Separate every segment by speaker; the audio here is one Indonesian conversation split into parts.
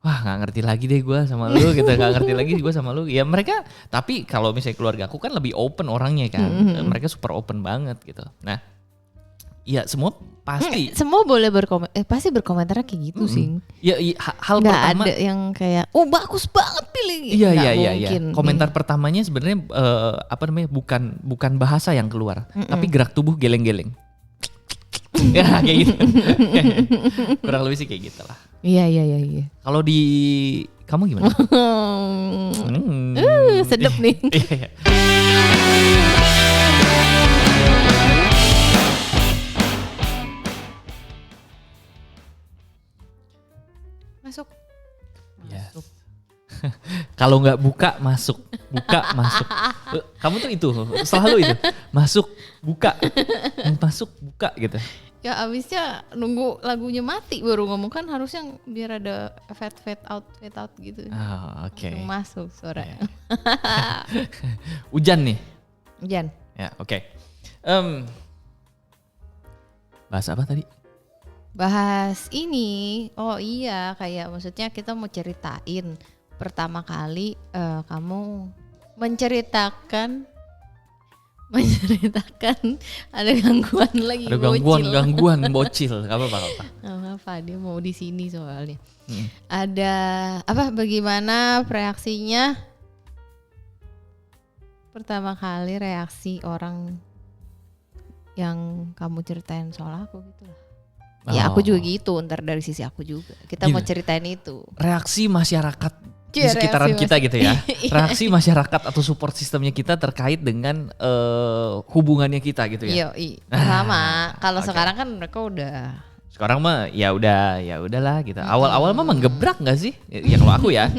Speaker 1: wah nggak ngerti lagi deh gue sama lu gitu, nggak ngerti lagi gue sama lu. Ya mereka, tapi kalau misalnya keluarga aku kan lebih open orangnya kan, mereka super open banget gitu. Nah, ya semua pasti.
Speaker 2: Semua boleh pasti berkomentar kayak gitu sih.
Speaker 1: Ya hal
Speaker 2: nggak
Speaker 1: pertama.
Speaker 2: Nggak ada yang kayak, oh bagus banget pilih.
Speaker 1: Iya. Komentar pertamanya sebenarnya bukan bahasa yang keluar, tapi gerak tubuh geleng-geleng. Ya kayak gitu. Kurang lebih sih kayak gitu lah.
Speaker 2: Iya.
Speaker 1: Kalau di kamu gimana?
Speaker 2: Sedep nih.
Speaker 1: Iya.
Speaker 2: Masuk.
Speaker 1: Yes. Kalau nggak buka masuk. Kamu tuh itu selalu itu masuk buka gitu.
Speaker 2: Ya abisnya nunggu lagunya mati baru ngomong, kan harusnya biar ada fade out gitu.
Speaker 1: Oh, oke.
Speaker 2: Masuk suara.
Speaker 1: Yeah. Hujan nih.
Speaker 2: Hujan.
Speaker 1: Ya oke. Bahas apa tadi?
Speaker 2: Bahas ini. Oh iya, kayak maksudnya kita mau ceritain pertama kali kamu menceritakan ada gangguan lagi.
Speaker 1: Ada gangguan bocil. Gak apa-apa.
Speaker 2: Dia mau di sini soalnya. Ada bagaimana reaksinya pertama kali, reaksi orang yang kamu ceritain soal aku gitu lah. Ya aku juga gitu, ntar dari sisi aku juga. Kita mau ceritain itu.
Speaker 1: Reaksi masyarakat di sekitaran kita gitu ya. Reaksi masyarakat atau support sistemnya kita terkait dengan hubungannya kita gitu ya.
Speaker 2: Sama. Kalau sekarang kan mereka udah.
Speaker 1: Sekarang mah ya udahlah gitu. Awal-awal mah menggebrak nggak sih? Ya kalau aku ya.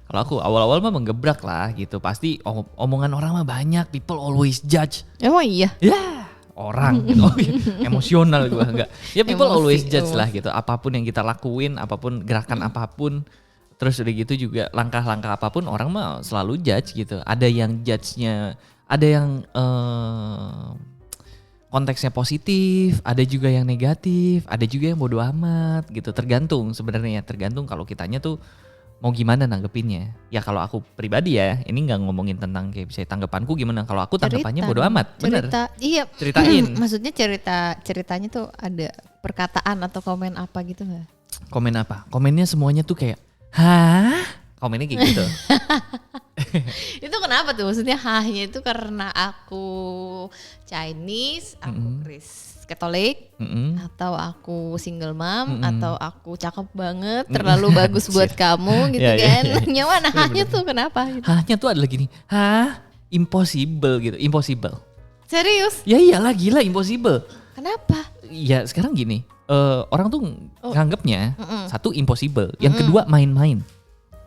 Speaker 1: Kalau aku awal-awal mah menggebrak lah gitu. Pasti omongan orang mah banyak. People always judge.
Speaker 2: Emang iya?
Speaker 1: Ya. Orang gitu. Emosional gue enggak. Ya people always judge lah gitu. Apapun yang kita lakuin, apapun gerakan apapun, terus udah gitu juga langkah-langkah apapun orang mah selalu judge gitu. Ada yang judge-nya, ada yang konteksnya positif, ada juga yang negatif, ada juga yang bodo amat gitu. Tergantung sebenarnya, tergantung kalau kitanya tuh mau gimana nanggepinnya. Ya kalau aku pribadi ya, ini nggak ngomongin tentang kayak bisa tanggapanku gimana. Kalau aku tanggapannya bodo amat, bener.
Speaker 2: Iya.
Speaker 1: Ceritain.
Speaker 2: Maksudnya ceritanya tuh ada perkataan atau komen apa gitu nggak?
Speaker 1: Komen apa? Komennya semuanya tuh kayak, hah? Komennya kayak gitu.
Speaker 2: Itu kenapa tuh? Maksudnya hahnya itu karena aku Chinese, aku Katolik, atau aku single mom, atau aku cakep banget, terlalu bagus buat kamu gitu kan. Nyawa hahnya tuh kenapa? Gitu.
Speaker 1: Hahnya tuh adalah gini, impossible gitu, impossible.
Speaker 2: Serius?
Speaker 1: Ya iyalah gila, impossible.
Speaker 2: Kenapa?
Speaker 1: Ya sekarang gini, orang tuh nganggepnya satu impossible, yang kedua main-main.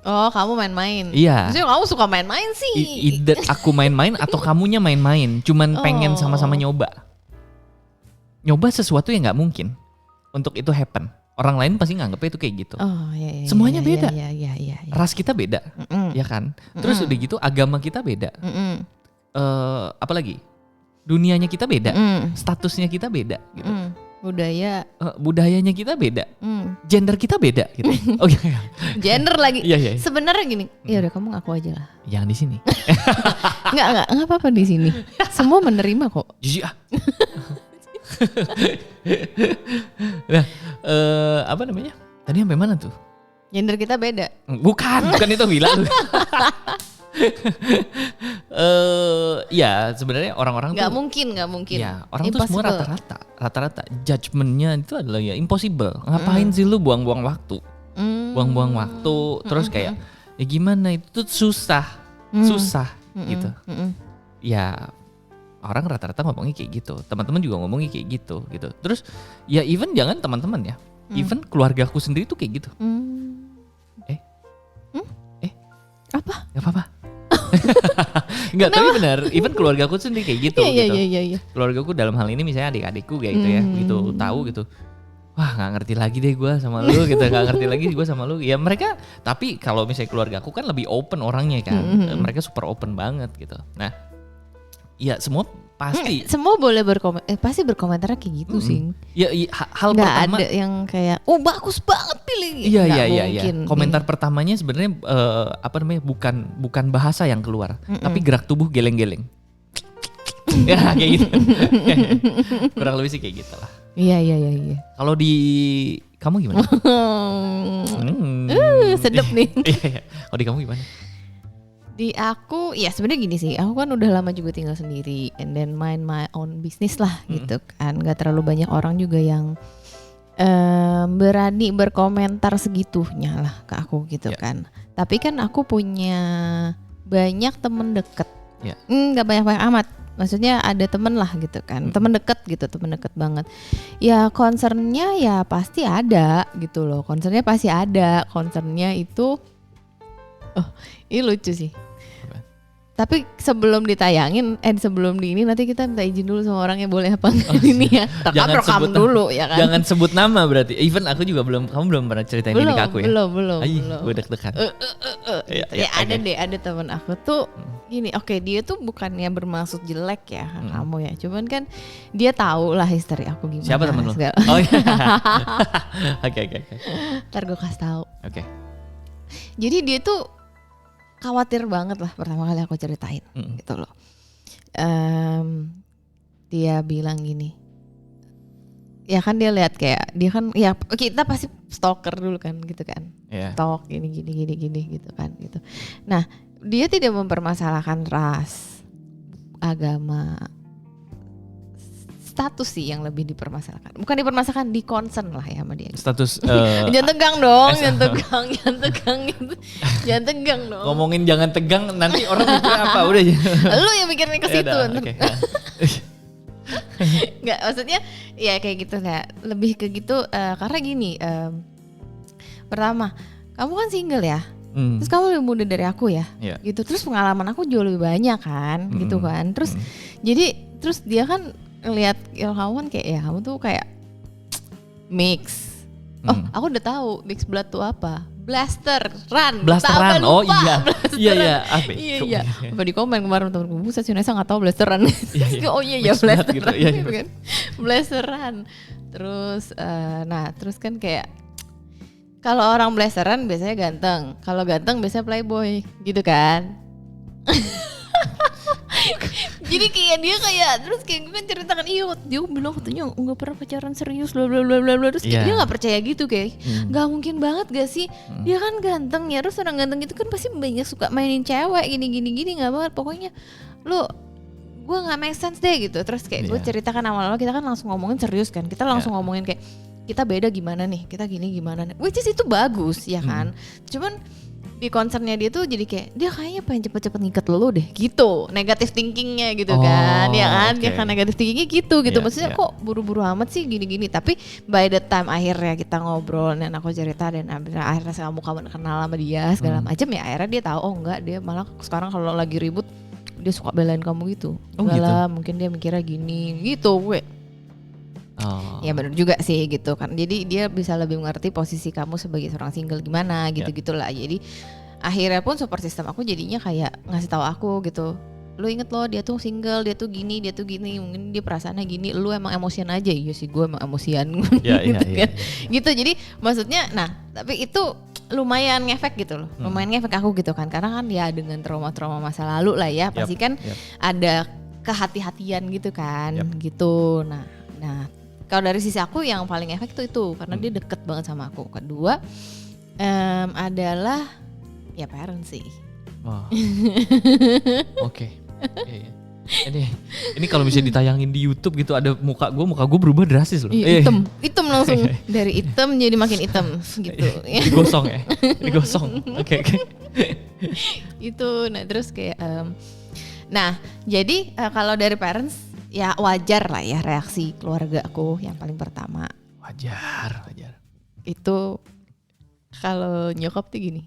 Speaker 2: Oh kamu main-main.
Speaker 1: Iya.
Speaker 2: Maksudnya kamu suka main-main sih.
Speaker 1: Either aku main-main atau kamunya main-main. Cuman pengen sama-sama nyoba. Nyoba sesuatu yang gak mungkin untuk itu happen. Orang lain pasti nganggepnya itu kayak gitu.
Speaker 2: Oh iya.
Speaker 1: Semuanya beda.
Speaker 2: Iya.
Speaker 1: Ras kita beda. Ya kan. Terus udah gitu agama kita beda. Apalagi dunianya kita beda. Statusnya kita beda gitu. Budayanya kita beda, gender kita beda gitu. Oke.
Speaker 2: Gender lagi.
Speaker 1: Iya.
Speaker 2: Sebenarnya gini, ya udah kamu ngaku aja lah.
Speaker 1: Jangan di sini.
Speaker 2: Enggak apa-apa di sini. Semua menerima kok.
Speaker 1: Jijik ah. Nah, apa namanya? Tadi sampai mana tuh?
Speaker 2: Gender kita beda.
Speaker 1: Bukan itu bilang. Ya sebenarnya orang-orang
Speaker 2: nggak
Speaker 1: tuh
Speaker 2: nggak mungkin.
Speaker 1: Ya orang tuh semua rata-rata judgementnya itu adalah ya impossible. Ngapain sih lu buang-buang waktu? Buang-buang waktu terus kayak ya gimana itu tuh susah gitu. Ya orang rata-rata ngomongnya kayak gitu. Teman-teman juga ngomongnya kayak gitu. Terus ya even jangan teman-teman ya, even keluargaku sendiri tuh kayak gitu.
Speaker 2: Apa?
Speaker 1: Gak apa-apa. Enggak, tapi benar. Even keluargaku sendiri kayak gitu.
Speaker 2: Iya.
Speaker 1: Keluargaku dalam hal ini misalnya adik-adikku kayak gitu ya, begitu tahu gitu. Wah nggak ngerti lagi deh gue sama lu gitu, nggak ngerti lagi gue sama lu. Ya mereka, tapi kalau misalnya keluargaku kan lebih open orangnya kan, mereka super open banget gitu. Nah, ya semua pasti.
Speaker 2: Semua boleh pasti berkomentar kayak gitu sih.
Speaker 1: Ya, hal
Speaker 2: nggak
Speaker 1: pertama
Speaker 2: ada yang kayak bagus banget pilih.
Speaker 1: Iya. Komentar pertamanya sebenarnya bukan bahasa yang keluar, tapi gerak tubuh geleng-geleng. Ya kayak gitu. Kurang lebih sih kayak gitu lah.
Speaker 2: Iya.
Speaker 1: Kalau di kamu gimana?
Speaker 2: Sedep nih.
Speaker 1: Iya. Kalau di kamu gimana?
Speaker 2: Di aku ya sebenarnya gini sih, aku kan udah lama juga tinggal sendiri and then mind my own business lah gitu kan. Gak terlalu banyak orang juga yang berani berkomentar segitunya lah ke aku gitu kan. Tapi kan aku punya banyak temen deket. Gak banyak-banyak amat. Maksudnya ada temen lah gitu kan, temen deket banget. Ya concernnya ya pasti ada gitu loh, concernnya itu, ini lucu sih. Tapi sebelum ditayangin, sebelum di ini nanti kita minta izin dulu sama orangnya boleh apa enggak ini ya. Rekam dulu ya kan.
Speaker 1: Jangan sebut nama berarti. Even aku juga kamu belum pernah ceritain ini ke aku ya.
Speaker 2: Belum.
Speaker 1: Gue deg-degan.
Speaker 2: Ya ada teman aku tuh gini, dia tuh bukannya bermaksud jelek ya kamu ya. Cuman kan dia tahu lah history aku gimana.
Speaker 1: Siapa temen lo? Oh iya. Oke.
Speaker 2: Ntar gue kasih tahu.
Speaker 1: Oke.
Speaker 2: Jadi dia tuh khawatir banget lah pertama kali aku ceritain gitu loh. Dia bilang gini, ya kan dia lihat kayak dia kan ya kita pasti stalker dulu kan gitu kan, stalk gini gitu kan gitu. Nah dia tidak mempermasalahkan ras, agama, status sih yang lebih dipermasalahkan. Bukan dipermasalahkan, di concern lah ya sama dia.
Speaker 1: Status
Speaker 2: jangan tegang dong, jangan tegang dong.
Speaker 1: Ngomongin jangan tegang nanti orang mikir apa udah.
Speaker 2: Lu yang mikirnya ke situ. Enggak, maksudnya ya kayak gitu lah. Lebih ke gitu karena gini, pertama, kamu kan single ya. Terus kamu lebih muda dari aku ya. Gitu. Terus pengalaman aku jauh lebih banyak kan, gitu kan. Terus terus dia kan ngelihat kamu kan kayak ya kamu tuh kayak mix. Aku udah tahu mix blood tuh apa. Blasteran.
Speaker 1: Oh iya. Iya.
Speaker 2: Iya. Apa di komen kemarin temenku, buset si Nesa nggak tahu blasteran. Oh iya blasteran. Gitu kan. Blasteran. Terus terus kan kayak kalau orang blasteran biasanya ganteng. Kalau ganteng biasanya playboy gitu kan. Jadi kayak dia terus kayak gue ceritakan dia bilang katanya nggak pernah pacaran serius bla bla bla bla terus dia nggak percaya gitu kayak nggak mungkin banget gak sih dia kan ganteng ya, terus orang ganteng itu kan pasti banyak suka mainin cewek gini nggak banget pokoknya gue nggak make sense deh gitu. Terus kayak gue ceritakan awal-awal kita kan langsung ngomongin serius kan, kita langsung ngomongin kayak kita beda gimana nih, kita gini gimana nih, which is itu bagus ya kan. Cuman di concernnya dia tuh jadi kayak dia kayaknya pengen cepet-cepet ngikat lo deh gitu, negatif thinkingnya gitu kan, ya kan, dia kan negatif thinkingnya gitu maksudnya kok buru-buru amat sih gini-gini. Tapi by the time akhirnya kita ngobrol dan aku cerita dan akhirnya kamu kenal sama dia segala macam ya, akhirnya dia tahu enggak, dia malah sekarang kalau lagi ribut dia suka belain kamu gitu. Enggak lah, mungkin dia mikirnya gini gitu gue. Ya benar juga sih gitu kan. Jadi dia bisa lebih mengerti posisi kamu sebagai seorang single gimana gitu-gitulah. Jadi akhirnya pun support system aku jadinya kayak ngasih tahu aku gitu. Lu inget loh dia tuh single, dia tuh gini, mungkin dia perasaannya gini, lu emang emosian aja. Iya sih gue emang emosian gitu kan. Gitu jadi maksudnya tapi itu lumayan ngefek gitu loh. Lumayan ngefek aku gitu kan. Karena kan ya dengan trauma-trauma masa lalu lah ya, pasti kan ada kehati-hatian gitu kan gitu. Nah kalau dari sisi aku yang paling efek itu karena dia deket banget sama aku. Kedua adalah ya parents sih.
Speaker 1: Oke. Ini kalau misalnya ditayangin di YouTube gitu ada muka gue berubah drastis loh.
Speaker 2: Hitam langsung dari hitam jadi makin hitam gitu.
Speaker 1: Digosong ya. Oke.
Speaker 2: Itu terus kayak jadi kalau dari parents ya wajar lah ya reaksi keluarga aku yang paling pertama.
Speaker 1: Wajar.
Speaker 2: Itu kalau nyokap tuh gini,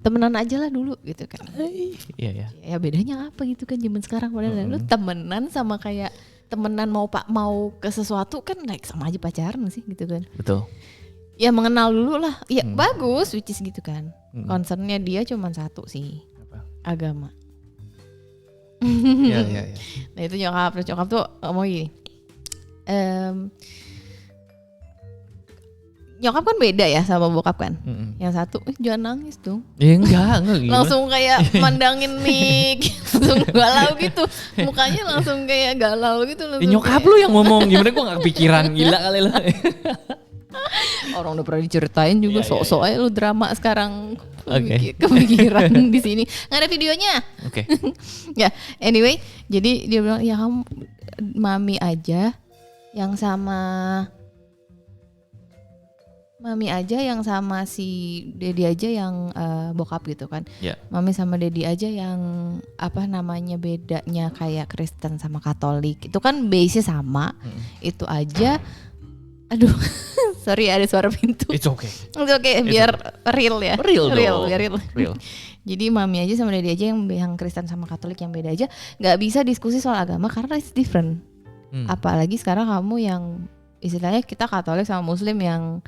Speaker 2: temenan aja lah dulu gitu kan.
Speaker 1: Iya.
Speaker 2: Ya bedanya apa gitu kan zaman sekarang, padahal lu temenan sama kayak temenan mau ke sesuatu kan sama aja pacaran sih gitu kan.
Speaker 1: Betul.
Speaker 2: Ya mengenal dulu lah. Ya bagus which is gitu kan. Concernnya dia cuma satu sih.
Speaker 1: Apa?
Speaker 2: Agama.
Speaker 1: Iya.
Speaker 2: Nah itu nyokap tuh ngomong gini. Nyokap kan beda ya sama bokap kan. Yang satu, jangan nangis dong.
Speaker 1: Ya enggak gimana?
Speaker 2: Langsung kayak mandangin mic, langsung galau gitu. Mukanya langsung kayak galau gitu.
Speaker 1: Nyokap lu yang ngomong, gimana gue gak kepikiran, gila kali lu.
Speaker 2: Orang udah pernah diceritain juga, sok-sok aja lu drama sekarang. Kepikiran di sini. Nggak ada videonya.
Speaker 1: Oke.
Speaker 2: Ya, anyway, jadi dia bilang ya kamu mami aja yang sama si Dedi aja yang bokap gitu kan. Mami sama Dedi aja yang apa namanya bedanya kayak Kristen sama Katolik. Itu kan base-nya sama. Itu aja. Aduh, sorry ada suara pintu.
Speaker 1: It's okay.
Speaker 2: Biar real ya.
Speaker 1: Real.
Speaker 2: Jadi mami aja sama Dedi aja yang Kristen sama Katolik yang beda aja. Gak bisa diskusi soal agama karena it's different. Apalagi sekarang kamu yang istilahnya kita Katolik sama Muslim yang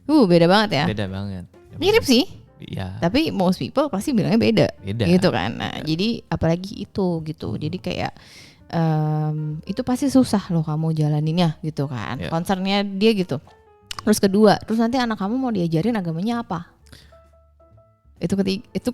Speaker 2: beda banget ya.
Speaker 1: Beda banget.
Speaker 2: Mirip sih.
Speaker 1: Iya.
Speaker 2: Tapi most people pasti bilangnya beda. Gitu kan. Nah, jadi apalagi itu gitu. Jadi kayak itu pasti susah loh kamu jalaninnya gitu kan. Concernnya dia gitu. Terus kedua, terus nanti anak kamu mau diajarin agamanya apa? Itu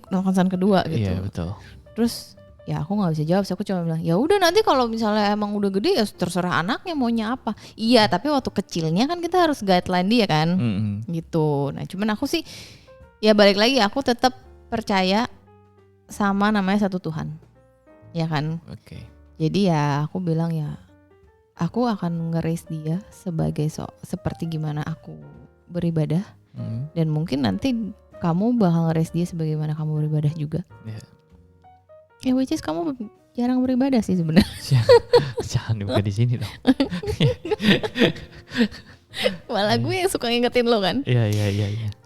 Speaker 2: concern kedua gitu.
Speaker 1: Iya, betul.
Speaker 2: Terus ya aku nggak bisa jawab, aku cuma bilang ya udah nanti kalau misalnya emang udah gede ya terserah anaknya maunya apa. Iya, tapi waktu kecilnya kan kita harus guideline dia kan, gitu. Nah cuman aku sih ya balik lagi aku tetap percaya sama namanya satu Tuhan, ya kan.
Speaker 1: Oke.
Speaker 2: Jadi ya aku bilang ya aku akan nge-raise dia sebagai seperti gimana aku beribadah, dan mungkin nanti kamu bakal nge-raise dia sebagaimana kamu beribadah juga. Ya which is kamu jarang beribadah sih sebenarnya.
Speaker 1: Jangan dibuka di sini dong.
Speaker 2: Malah gue yang suka ngingetin lo kan.
Speaker 1: Iya.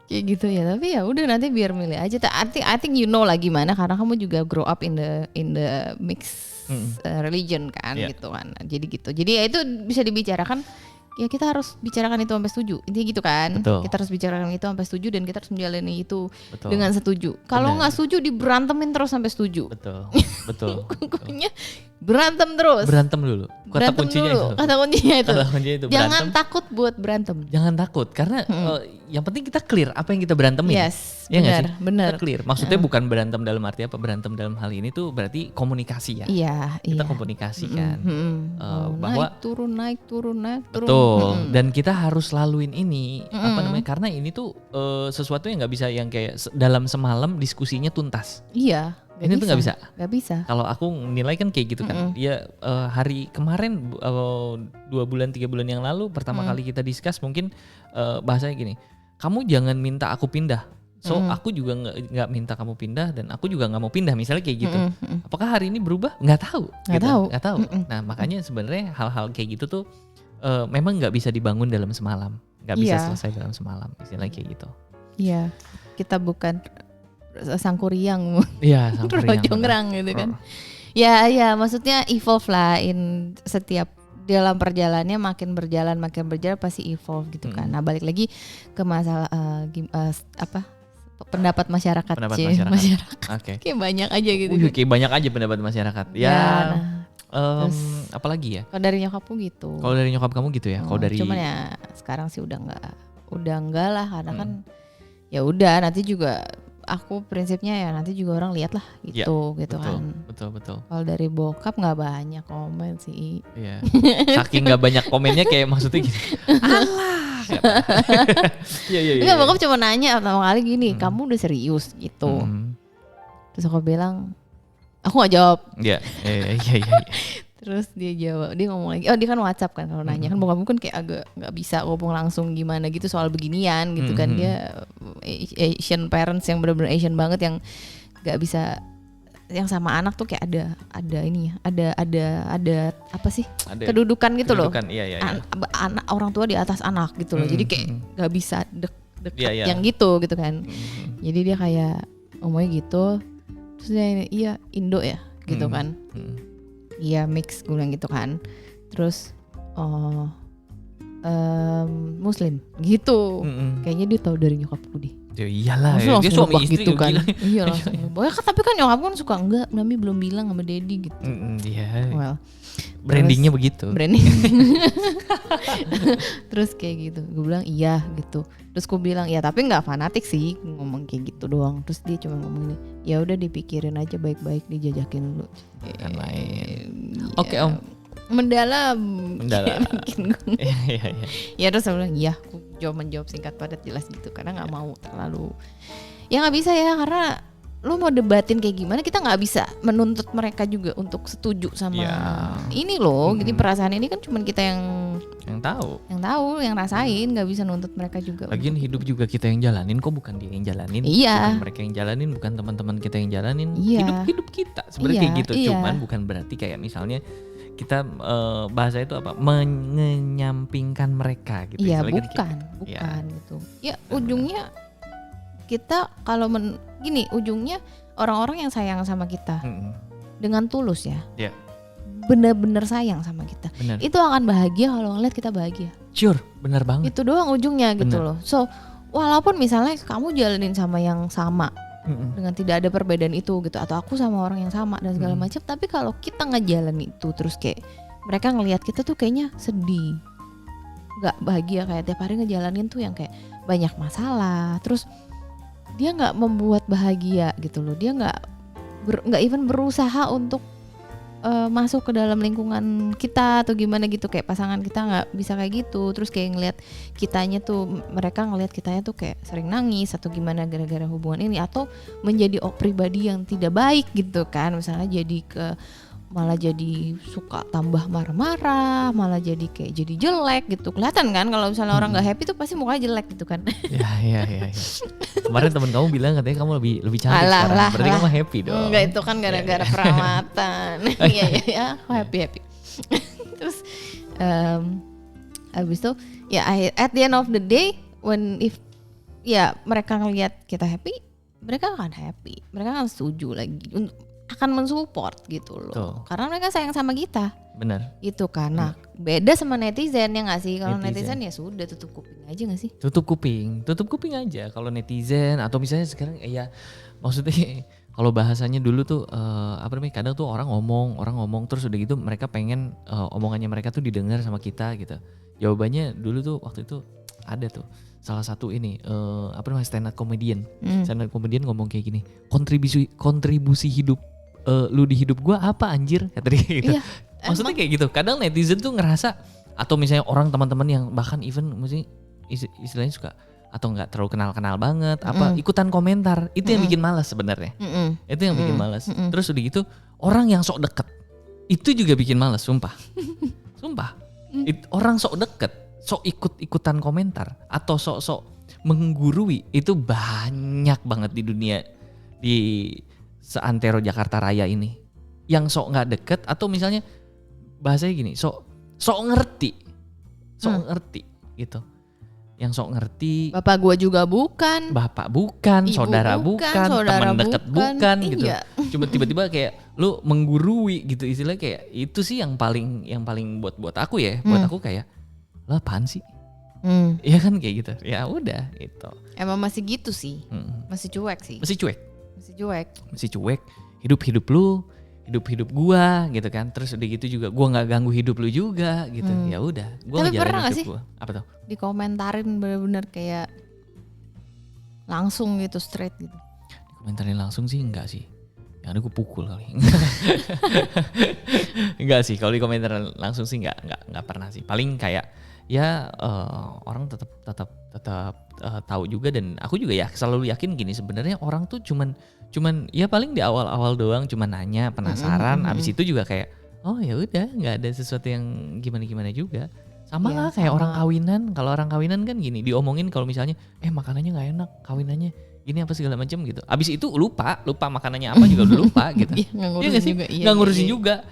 Speaker 2: Kayak gitu ya, tapi ya udah nanti biar milih aja. I think you know lah gimana karena kamu juga grow up in the mixed religion kan, gitu kan. Jadi gitu. Jadi ya itu bisa dibicarakan. Ya kita harus bicarakan itu sampai setuju. Intinya gitu kan.
Speaker 1: Betul.
Speaker 2: Kita harus bicarakan itu sampai setuju dan kita harus menjalani itu dengan setuju. Kalau nggak setuju diberantemin terus sampai setuju.
Speaker 1: Betul.
Speaker 2: Pokoknya berantem terus.
Speaker 1: Berantem dulu. Kata kuncinya itu.
Speaker 2: Jangan takut buat berantem.
Speaker 1: Jangan takut karena yang penting kita clear apa yang kita berantemin.
Speaker 2: Yes, ya benar.
Speaker 1: Kita clear. Maksudnya bukan berantem dalam arti apa? Berantem dalam hal ini tuh berarti komunikasi ya.
Speaker 2: Iya.
Speaker 1: Kita komunikasi kan. Bahwa
Speaker 2: naik turun.
Speaker 1: Betul. Dan kita harus laluin ini apa namanya? Karena ini tuh sesuatu yang nggak bisa yang kayak dalam semalam diskusinya tuntas.
Speaker 2: Iya.
Speaker 1: Ini tuh nggak bisa.
Speaker 2: Gak bisa.
Speaker 1: Kalau aku nilai kan kayak gitu kan. Dia hari kemarin 2 bulan 3 bulan yang lalu pertama kali kita discuss mungkin bahasanya gini. Kamu jangan minta aku pindah. So aku juga nggak minta kamu pindah dan aku juga nggak mau pindah misalnya kayak gitu. Apakah hari ini berubah? Nggak tahu. Nggak tahu. Nah makanya sebenarnya hal-hal kayak gitu tuh memang nggak bisa dibangun dalam semalam. Nggak bisa selesai dalam semalam. Istilah kayak gitu.
Speaker 2: Iya. Kita bukan sangkuriang.
Speaker 1: Iya, sangkuriang.
Speaker 2: Jongrang gitu kan. Ya maksudnya evolve lah setiap dalam perjalanannya makin berjalan pasti evolve gitu kan. Nah balik lagi ke masalah pendapat masyarakat.
Speaker 1: Oke.
Speaker 2: Kayak banyak aja gitu.
Speaker 1: Kayak banyak aja pendapat masyarakat. Terus, apalagi ya?
Speaker 2: Kalau dari nyokapku gitu.
Speaker 1: Kalau dari nyokap kamu gitu ya? Kalau dari
Speaker 2: cuman ya sekarang sih udah enggak lah karena kan ya udah nanti juga aku prinsipnya ya nanti juga orang lihat lah gitu
Speaker 1: betul,
Speaker 2: kan.
Speaker 1: Betul.
Speaker 2: Kalau dari bokap nggak banyak komen sih.
Speaker 1: Iya. Saking nggak banyak komennya kayak maksudnya gini. Alah. Iya.
Speaker 2: Enggak, bokap cuma nanya pertama kali gini, kamu udah serius gitu. Terus aku bilang, aku nggak jawab.
Speaker 1: Iya.
Speaker 2: Terus dia jawab, dia ngomong lagi, dia kan WhatsApp kan kalau nanya kan bokap kan kayak agak nggak bisa ngomong langsung gimana gitu soal beginian gitu kan. Dia Asian parents yang benar-benar Asian banget yang nggak bisa, yang sama anak tuh kayak ada ini ya, ada apa sih kedudukan gitu loh.
Speaker 1: Iya.
Speaker 2: Anak orang tua di atas anak gitu loh. Jadi kayak nggak bisa dekat yang gitu kan. Jadi dia kayak ngomongnya gitu. Terus dia iya Indo ya gitu kan. Iya mix gue bilang gitu kan. Terus Muslim gitu. Kayaknya dia tahu dari nyokapku deh
Speaker 1: Ya iyalah, dia suami istri
Speaker 2: gitu kan. Iya langsung. Kan, tapi kan nyokap kan suka enggak, Nami belum bilang sama Daddy gitu.
Speaker 1: Iya.
Speaker 2: Well,
Speaker 1: brandingnya begitu.
Speaker 2: Branding. Terus kayak gitu, gue bilang iya gitu. Terus gue bilang ya tapi nggak fanatik sih ngomong kayak gitu doang. Terus dia cuma ngomong ini, ya udah dipikirin aja baik-baik, dijajakin dulu.
Speaker 1: Kan lain. Oke Om.
Speaker 2: Mendalam.
Speaker 1: Iya.
Speaker 2: Ya terus saya bilang iya, aku menjawab singkat padat jelas gitu karena nggak mau terlalu. Ya nggak bisa ya karena lu mau debatin kayak gimana, kita nggak bisa menuntut mereka juga untuk setuju sama ini loh. Jadi perasaan ini kan cuma kita yang tahu, yang rasain, nggak bisa nuntut mereka juga.
Speaker 1: Lagian hidup juga kita yang jalanin, kok bukan dia yang jalanin.
Speaker 2: Iya.
Speaker 1: Bukan mereka yang jalanin, bukan teman-teman kita yang jalanin.
Speaker 2: Iya.
Speaker 1: Hidup kita sebenarnya kayak gitu. Cuman bukan berarti kayak misalnya kita bahasa itu apa, menyampingkan mereka gitu.
Speaker 2: Iya, bukan gitu. Ya ujungnya kita kalau gini, ujungnya orang-orang yang sayang sama kita dengan tulus ya, benar-benar sayang sama kita, itu akan bahagia kalau ngeliat kita bahagia.
Speaker 1: Sure, benar banget.
Speaker 2: Itu doang ujungnya gitu loh. So walaupun misalnya kamu jalanin sama yang sama dengan tidak ada perbedaan itu gitu, atau aku sama orang yang sama dan segala macam, tapi kalau kita ngejalanin itu terus kayak mereka ngelihat kita tuh kayaknya sedih, nggak bahagia, kayak tiap hari ngejalanin tuh yang kayak banyak masalah, terus dia nggak membuat bahagia gitu loh, dia nggak even berusaha untuk masuk ke dalam lingkungan kita atau gimana gitu, kayak pasangan kita nggak bisa kayak gitu, terus kayak ngelihat kitanya tuh, mereka ngelihat kitanya tuh kayak sering nangis atau gimana gara-gara hubungan ini, atau menjadi pribadi yang tidak baik gitu kan, misalnya malah jadi suka tambah marah-marah, malah jadi kayak jadi jelek gitu, kelihatan kan kalau misalnya orang nggak happy tuh pasti mukanya jelek gitu kan.
Speaker 1: Iya. Kemarin temen kamu bilang katanya kamu lebih cantik sekarang, berarti kamu happy dong.
Speaker 2: Enggak, itu kan gara-gara perawatan. Iya, aku happy. Terus abis itu ya at the end of the day, if mereka ngelihat kita happy, mereka akan happy, mereka akan setuju lagi, akan mensupport gitu loh. Tuh. Karena mereka sayang sama kita.
Speaker 1: Benar.
Speaker 2: Gitu kan. Nah, beda sama netizen ya nggak sih? Kalau netizen ya sudah tutup kuping aja nggak sih?
Speaker 1: Tutup kuping aja. Kalau netizen atau misalnya sekarang maksudnya kalau bahasanya dulu tuh kadang tuh orang ngomong terus udah gitu mereka pengen omongannya mereka tuh didengar sama kita gitu. Jawabannya dulu tuh waktu itu ada tuh salah satu ini stand up comedian. Stand up comedian ngomong kayak gini, kontribusi hidup lu di hidup gua apa anjir, kata dia gitu. Iya, maksudnya kayak gitu. Kadang netizen tuh ngerasa, atau misalnya orang teman-teman yang bahkan even mesti istilahnya suka atau nggak terlalu kenal banget ikutan komentar, itu yang bikin malas sebenarnya. Itu yang bikin malas. Terus udah gitu orang yang sok deket itu juga bikin malas, sumpah. Orang sok deket, sok ikut-ikutan komentar atau sok menggurui itu banyak banget di dunia, di seantero Jakarta Raya ini. Yang sok nggak deket atau misalnya bahasanya gini, sok ngerti gitu. Yang sok ngerti.
Speaker 2: Bapak gua juga bukan.
Speaker 1: Bapak bukan, saudara bukan, teman dekat bukan gitu. Cuma tiba-tiba kayak lu menggurui gitu, istilahnya kayak itu sih yang paling buat aku ya, buat aku kayak lah apaan sih? Iya kan kayak gitu. Ya udah gitu.
Speaker 2: Emang masih gitu sih. Masih cuek sih.
Speaker 1: Masih cuek. Hidup lu, hidup gua gitu kan. Terus udah gitu juga gua enggak ganggu hidup lu juga gitu. Ya udah, gua ngejalanin hidup gua. Apa tuh?
Speaker 2: Dikomentarin bener-bener kayak langsung gitu, straight gitu.
Speaker 1: Dikomentarin langsung sih enggak sih. Yang ada gua pukul kali. Enggak sih, kalau dikomentarin langsung sih enggak pernah sih. Paling kayak orang tetap tahu juga, dan aku juga ya selalu yakin gini, sebenarnya orang tuh cuman ya paling di awal-awal doang cuman nanya, penasaran, abis itu juga kayak oh ya udah, nggak ada sesuatu yang gimana juga. Sama lah kayak orang kawinan. Kalau orang kawinan kan gini, diomongin kalau misalnya makanannya nggak enak, kawinannya gini apa segala macam gitu. Abis itu lupa makanannya apa juga udah lupa gitu. Nggak ngurusin juga.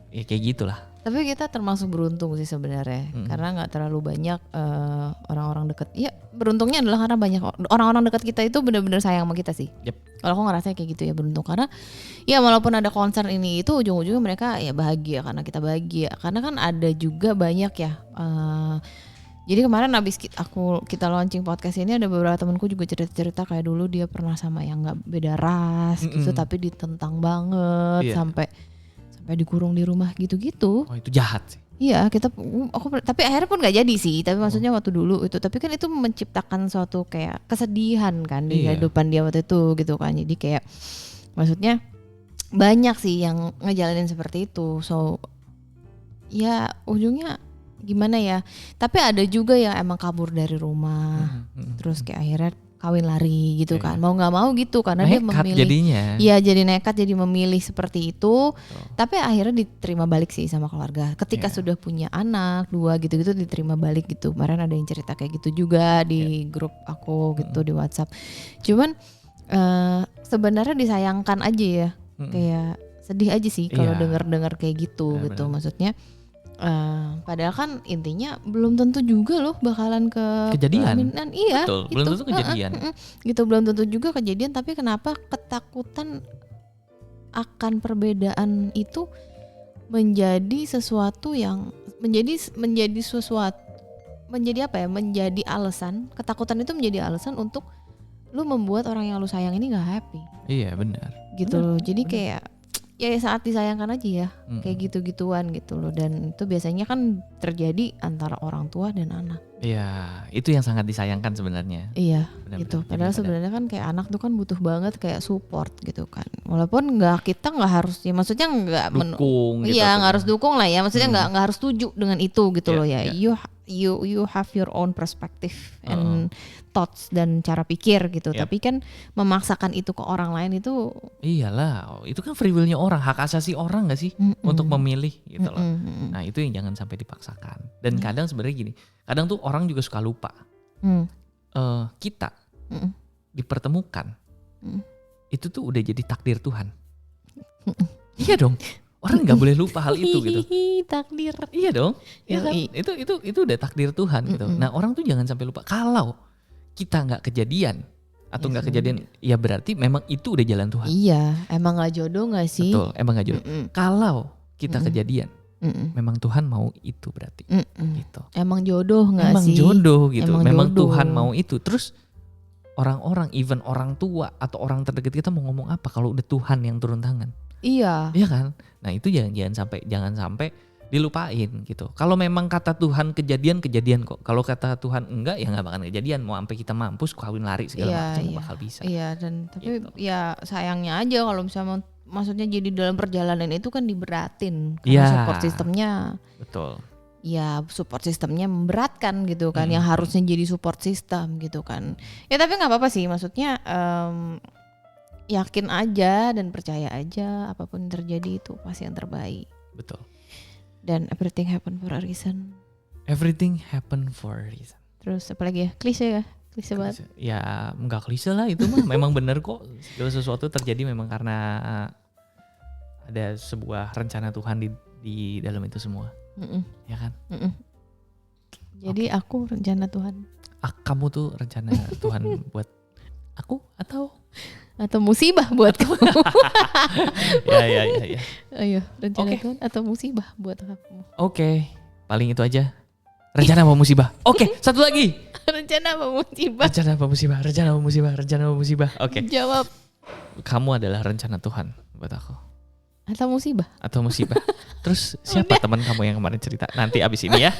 Speaker 1: Ya kayak gitulah.
Speaker 2: Tapi kita termasuk beruntung sih sebenarnya, karena nggak terlalu banyak orang-orang dekat. Ya beruntungnya adalah karena banyak orang-orang dekat kita itu benar-benar sayang sama kita sih. Kalau aku ngerasa kayak gitu ya, beruntung karena ya walaupun ada konser ini itu ujung-ujungnya mereka ya bahagia karena kita bahagia. Karena kan ada juga banyak ya Jadi kemarin abis kita launching podcast ini, ada beberapa temanku juga cerita kayak dulu dia pernah sama yang nggak beda ras gitu, tapi ditentang banget sampai dikurung di rumah gitu-gitu.
Speaker 1: Oh itu jahat sih.
Speaker 2: Iya, tapi akhirnya pun nggak jadi sih. Tapi maksudnya waktu dulu itu, tapi kan itu menciptakan suatu kayak kesedihan kan di kehidupan dia waktu itu gitu kan. Jadi kayak maksudnya banyak sih yang ngejalanin seperti itu. So ya ujungnya gimana ya, tapi ada juga yang emang kabur dari rumah terus kayak akhirnya kawin lari gitu kan, mau nggak mau gitu karena nekat dia memilih
Speaker 1: jadinya.
Speaker 2: Iya, jadi nekat, jadi memilih seperti itu. Tapi akhirnya diterima balik sih sama keluarga ketika sudah punya anak 2 gitu-gitu, diterima balik gitu. Kemarin ada yang cerita kayak gitu juga di grup aku gitu di WhatsApp. Cuman sebenarnya disayangkan aja ya, kayak sedih aja sih kalau dengar kayak gitu gitu. Maksudnya padahal kan intinya belum tentu juga loh bakalan
Speaker 1: kejadian.
Speaker 2: Iya,
Speaker 1: betul, belum tentu kejadian.
Speaker 2: Gitu, belum tentu juga kejadian. Tapi kenapa ketakutan akan perbedaan itu menjadi sesuatu yang menjadi apa ya? Menjadi alasan. Ketakutan itu menjadi alasan untuk lu membuat orang yang lu sayang ini nggak happy.
Speaker 1: Iya benar.
Speaker 2: Gitu loh. Jadi kayak ya saat disayangkan aja ya, kayak gitu-gituan gitu loh. Dan itu biasanya kan terjadi antara orang tua dan anak.
Speaker 1: Iya, itu yang sangat disayangkan sebenarnya.
Speaker 2: Iya, gitu. Padahal sebenarnya kan kayak anak tuh kan butuh banget kayak support gitu kan. Walaupun kita nggak harus ya, maksudnya nggak
Speaker 1: dukung gitu.
Speaker 2: Iya, nggak harus dukung lah ya. Maksudnya nggak harus setuju dengan itu gitu loh ya. You have your own perspective and thoughts dan cara pikir gitu. Tapi kan memaksakan itu ke orang lain itu,
Speaker 1: iyalah, itu kan free will-nya orang, hak asasi orang nggak sih untuk memilih gitu loh. Nah itu yang jangan sampai dipaksakan. Dan kadang sebenarnya gini, kadang tuh orang juga suka lupa. Kita dipertemukan itu tuh udah jadi takdir Tuhan. Iya dong. Orang nggak boleh lupa hal itu gitu.
Speaker 2: Takdir.
Speaker 1: Iya dong. Ya kan? Itu udah takdir Tuhan gitu. Nah orang tuh jangan sampai lupa. Kalau kita nggak kejadian atau nggak kejadian, ya berarti memang itu udah jalan Tuhan.
Speaker 2: Iya, emang nggak jodoh nggak sih?
Speaker 1: Betul, emang nggak jodoh. Kalau kita kejadian, memang Tuhan mau itu berarti. Gitu.
Speaker 2: Emang jodoh nggak sih?
Speaker 1: Emang jodoh gitu. Memang jodoh. Tuhan mau itu. Terus orang-orang, even orang tua atau orang terdekat kita mau ngomong apa kalau udah Tuhan yang turun tangan?
Speaker 2: Iya.
Speaker 1: Iya kan? Nah itu jangan sampai dilupain gitu. Kalau memang kata Tuhan kejadian kok. Kalau kata Tuhan enggak, ya nggak bakal kejadian. Mau sampai kita mampus kawin lari segala macam bakal bisa.
Speaker 2: Iya, dan tapi gitu. Ya sayangnya aja kalau misalnya maksudnya jadi dalam perjalanan itu kan diberatin karena support sistemnya. Betul. Ya support sistemnya memberatkan gitu kan, yang harusnya jadi support system gitu kan. Ya tapi nggak apa-apa sih, maksudnya yakin aja dan percaya aja apapun yang terjadi itu pasti yang terbaik.
Speaker 1: Betul.
Speaker 2: Dan everything happen for a reason.
Speaker 1: Everything happen for a reason.
Speaker 2: Terus apa lagi ya? Klise ya? Klise banget.
Speaker 1: Ya enggak klise lah itu mah. Memang benar kok. Segala sesuatu terjadi memang karena ada sebuah rencana Tuhan di dalam itu semua. Ya kan? Jadi aku rencana Tuhan. Kamu tuh rencana Tuhan buat aku atau musibah buat kamu. Ya. Ayo, rencana Tuhan atau musibah buat kamu. Oke. Paling itu aja. Rencana apa musibah? Oke, satu lagi. Rencana apa musibah? Oke. Jawab. Kamu adalah rencana Tuhan buat aku. Atau musibah. Terus siapa teman kamu yang kemarin cerita? Nanti abis ini ya.